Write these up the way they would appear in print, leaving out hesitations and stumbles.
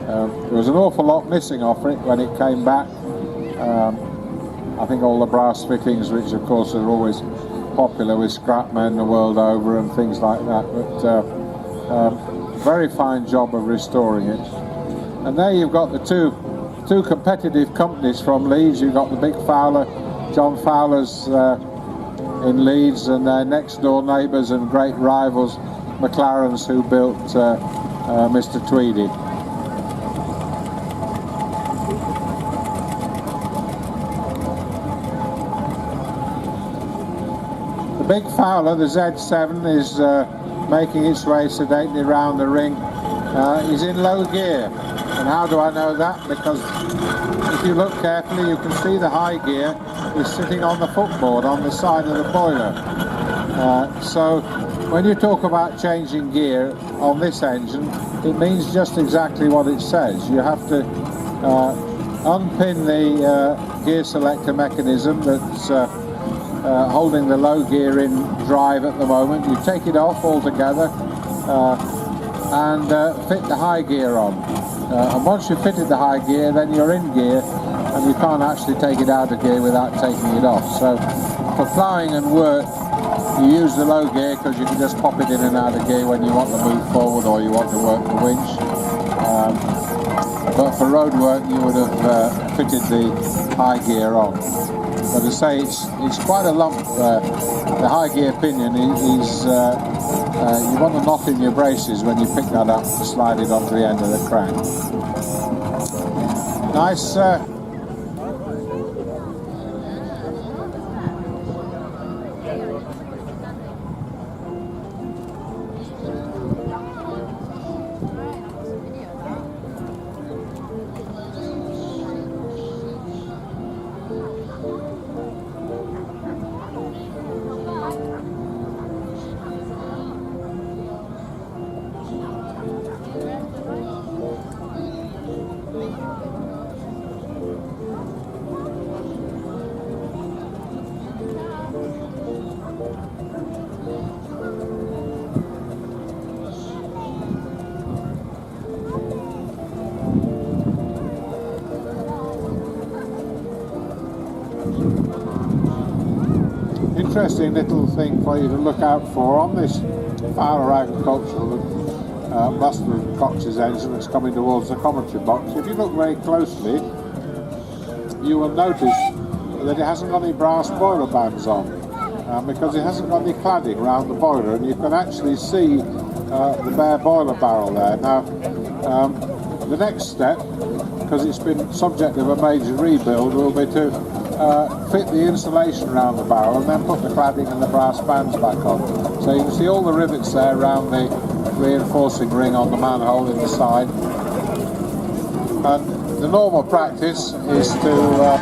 There was an awful lot missing off it when it came back. I think all the brass fittings, which of course are always popular with scrapmen the world over and things like that, but very fine job of restoring it. And there you've got the two competitive companies from Leeds. You've got the big Fowler, John Fowler's in Leeds, and their next door neighbours and great rivals, McLaren's, who built Mr. Tweedy. The big Fowler, the Z7, is making its way sedately round the ring. He's in low gear. And how do I know that? Because if you look carefully, you can see the high gear is sitting on the footboard on the side of the boiler. So when you talk about changing gear on this engine, it means just exactly what it says. You have to unpin the gear selector mechanism that's holding the low gear in drive at the moment. You take it off altogether and fit the high gear on. And once you've fitted the high gear, then you're in gear, and you can't actually take it out of gear without taking it off. So for ploughing and work, you use the low gear because you can just pop it in and out of gear when you want to move forward or you want to work the winch. But for road work, you would have fitted the high gear on. But to say it's quite a lump. The high gear pinion is you want a knot in your braces when you pick that up and slide it onto the end of the crank. Nice. Interesting little thing for you to look out for on this Fowler agricultural Buster Cox's engine that's coming towards the commentary box. If you look very closely, you will notice that it hasn't got any brass boiler bands on, because it hasn't got any cladding around the boiler, and you can actually see the bare boiler barrel there. Now, the next step, because it's been subject of a major rebuild, will be to fit the insulation around the barrel and then put the cladding and the brass bands back on. So you can see all the rivets there around the reinforcing ring on the manhole in the side. And the normal practice is to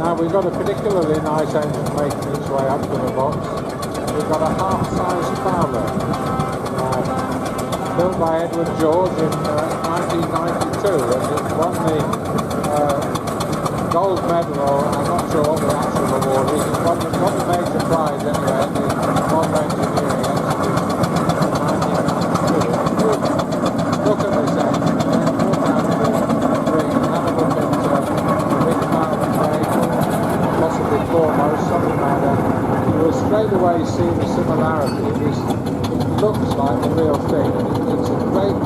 Now we've got a particularly nice engine making its way up to the box. We've got a half-size Fowler, built by Edward George in 1992, and it won the gold medal, or I'm not sure what the actual award is. It got the major prize anyway at the Model Engineering Exhibition in 1992. Look at this engine, walk out of the ring and have a look at the big Fowler blade, possibly foremost, something like that. You will straight away see the similarity. It looks like the real thing. It's a great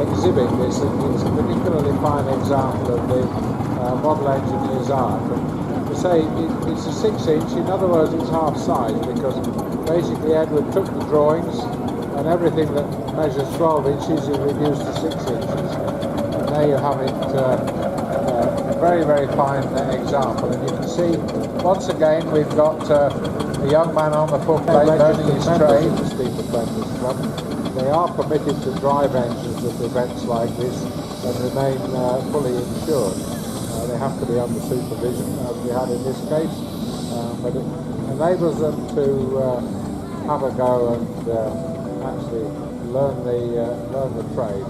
exhibit. It's a particularly fine example of the model engineer's art. And to say it's a 6-inch, in other words it's half size, because basically Edward took the drawings and everything that measures 12 inches is reduced to 6 inches. And there you have it very, very fine example. And you can see, once again, we've got a young man on the footplate learning his trade. The Steam Apprentice Club. They are permitted to drive engines at events like this and remain fully insured. They have to be under supervision, as we had in this case, but it enables them to have a go and actually learn the trade.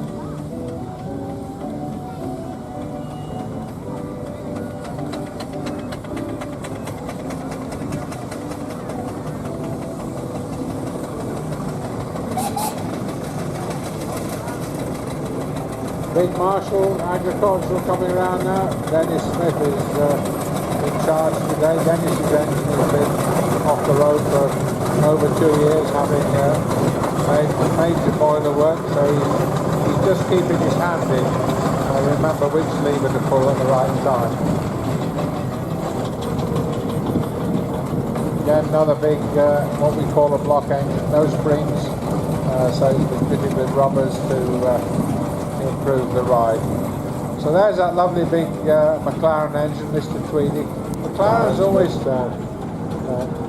Big Marshal Agricultural coming around now. Dennis Smith is in charge today. Dennis's engine has been off the road for over 2 years, having made major boiler work, so he's just keeping his hand in. Remember which lever to pull at the right time. Again, another big, what we call a block engine, no springs, so it's been fitted with rubbers to improve the ride. So there's that lovely big McLaren engine, Mr. Tweedy. McLaren's always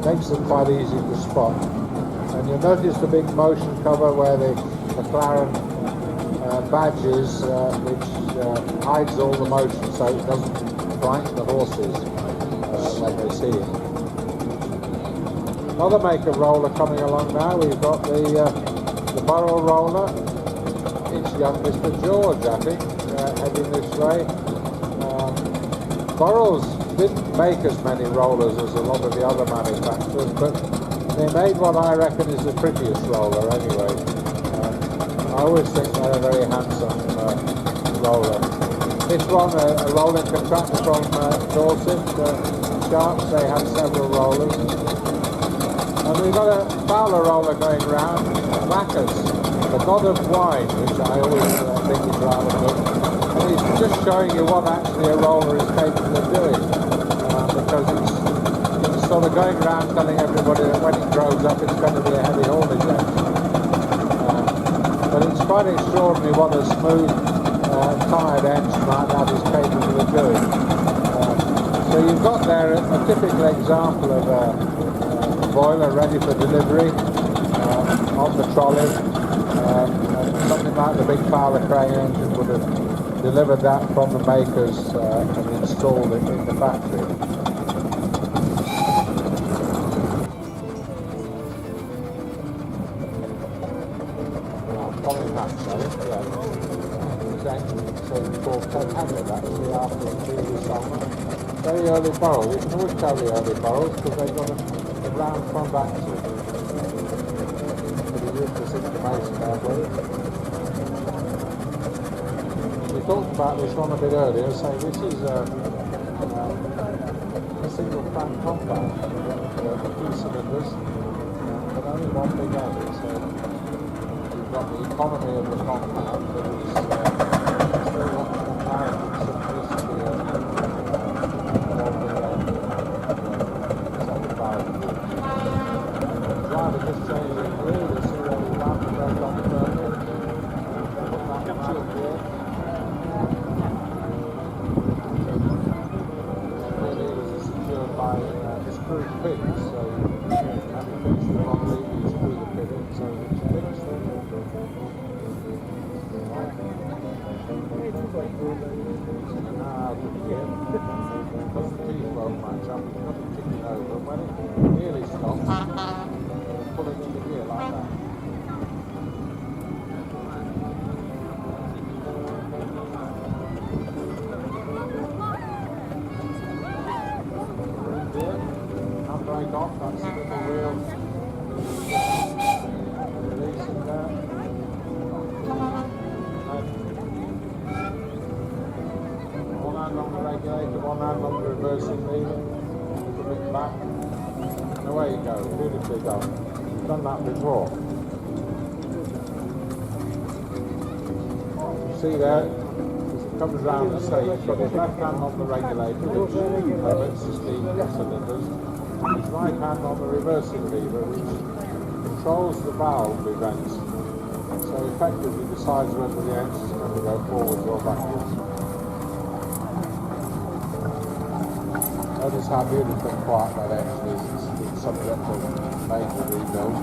makes them quite easy to spot. And you'll notice the big motion cover where the McLaren badge is, which hides all the motion so it doesn't frighten the horses when they see it. Another make of roller coming along now. We've got the barrel roller. It's young Mr. George, I think, heading this way. Burroughs didn't make as many rollers as a lot of the other manufacturers, but they made what I reckon is the prettiest roller anyway. I always think they're a very handsome roller. This one, a rolling contractor from Dorset, Sharps, they had several rollers. And we've got a Fowler roller going round, Wackers, the god of wine, which I always think is rather good. And he's just showing you what actually a roller is capable of doing, because it's sort of going around telling everybody that when it grows up it's going to be a heavy haulage engine. But it's quite extraordinary what a smooth, tired engine like that is capable of doing. So you've got there a typical example of a boiler ready for delivery on the trolley. Something like the big Fowler crane engine would have delivered that from the makers and installed it in the factory. Colin Hatch, I think, yeah. His engine was called Ted actually after the previous summer. Very early burrows. You can always tell the early burrows because they've got a round front axle. This information there, we talked about this one a bit earlier, saying this is a single crank compact, 2 cylinders, but only one big engine, so you've got the economy of the compact, but it's still got the comparative simplicity of one big engine. The driver just changing the wheel. That's the little wheel releasing there. One hand on the regulator, one hand on the reversing lever, put it back, and away you go, beautifully done. Done that before. You see there, as it comes round the stage, he's got his left hand on the regulator, which permits the steam cylinders. His right hand on the reversing lever, which controls the valve events, so effectively decides whether the engine's going to go forwards or backwards. Notice how beautiful and quiet that engine is. It's subject to major rebuild.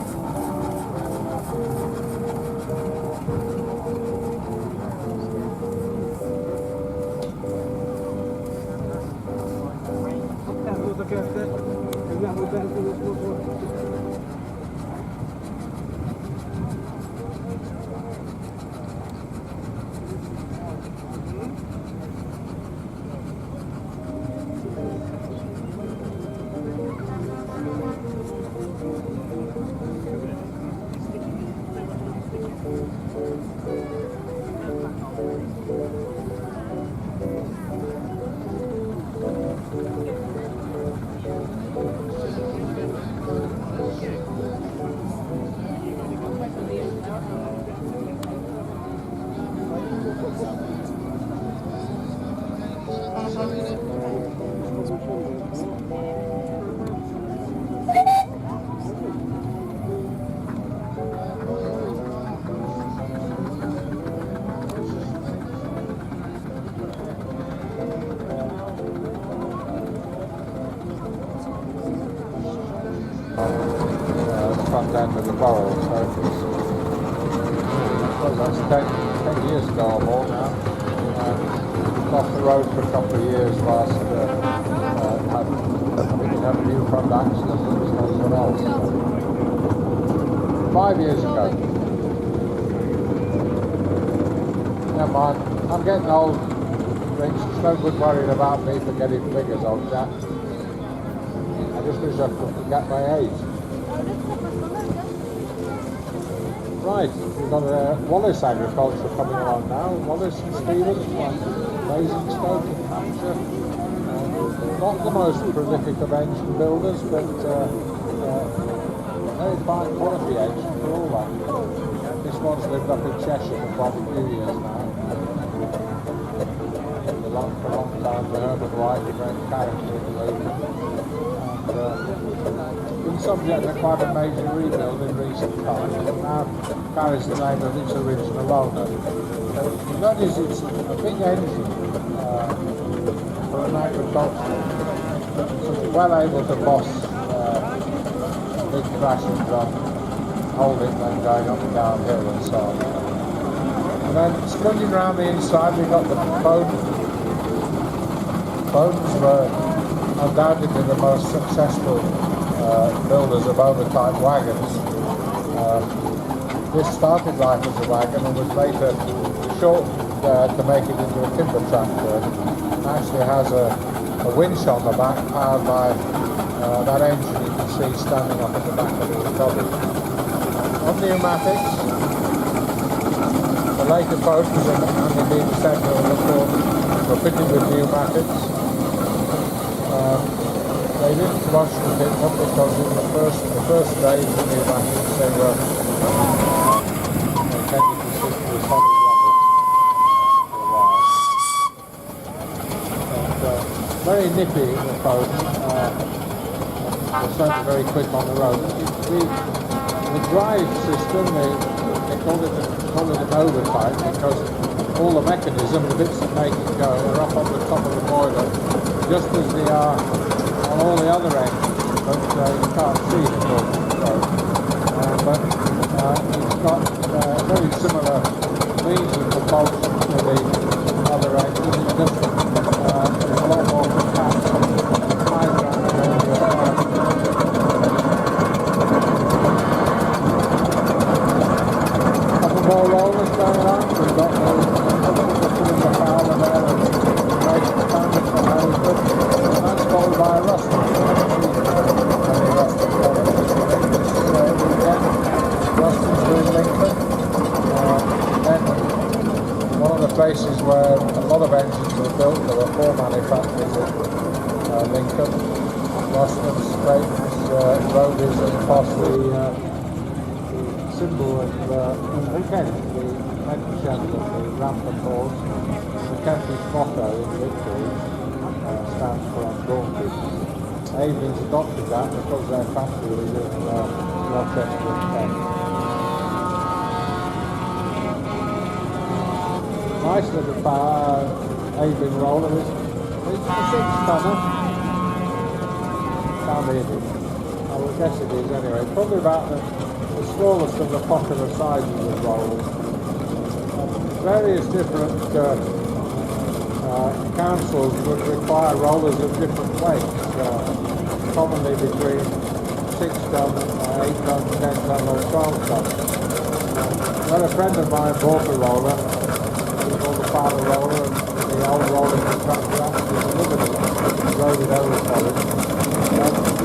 The front end of the barrel, so that's 10 years ago or more now. Off the road for a couple of years last, I think it had a new front axle and something else. 5 years ago. Never mind, I'm getting old. It's no good worrying about me forgetting figures, old chap. I just wish I could forget my age. Right, we've got Wallace Agriculture coming along now. Wallace and Stevens, Basingstoke in Hampshire. Not the most prolific of engine builders, but very fine quality engine for all that. This one's lived up in Cheshire for quite a few years now. For a long time, the Herman White, the great character in the league. Been subject to quite a major rebuild in recent times, and now carries the name of its original owner. That is, it's a big engine for an agricultural, so it's well able to boss big thrashing drum, hold it when going up and downhill and so on. And then sprinting around the inside, we've got the Bowden. Bowden's were undoubtedly the most successful builders of overtype wagons. This started life as a wagon and was later shortened to make it into a timber tractor. It actually has a winch on the back powered by that engine you can see standing up at the back of the body. On pneumatics, the later Bowdens and indeed several of the Ford were fitted with pneumatics. They didn't rush the pit up because in the first days of the pneumatics they tended to sit with solid rubber for a while. And, very nippy in the phone, they're certainly very quick on the road. The drive system, they call it an overtype because all the mechanism, the bits that make it go, are up on the top of the boiler, just as they are on all the other engines, but you can't see it at all. But it's got very similar means of propulsion to the other engines. It's just there's a lot more compact, high ground than the other. A couple more rollers going on. We've got the power there and making the damage for Harrisburg. That's followed by a rusting. Ruston's doing Lincoln. Then one of the places where a lot of engines were built, there were 4 manufacturers at Lincoln. Ruston's, Clayton's, Rhodes and Foss, the symbol of again, the mention of the rampant horse. The Kentish motto in victory stands for undaunted. Avon's adopted that because their factory is in Gloucestershire and Kent. Nice little Avon roller. It's a 6-tonner. mean it. I would guess it is anyway. Probably about the smallest of the popular sizes of rollers. Various different councils would require rollers of different weights, commonly between 6 ton, 8 ton, 10 ton or 12 ton. When a friend of mine bought a roller, he bought a father roller, and the old roller contractor actually delivered it, rode it over for him.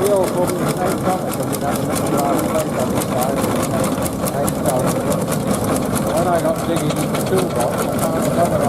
We all thought it was 8 ton because it had a little large plate on the side, and 8 ton. When I got digging in the toolbox, I found another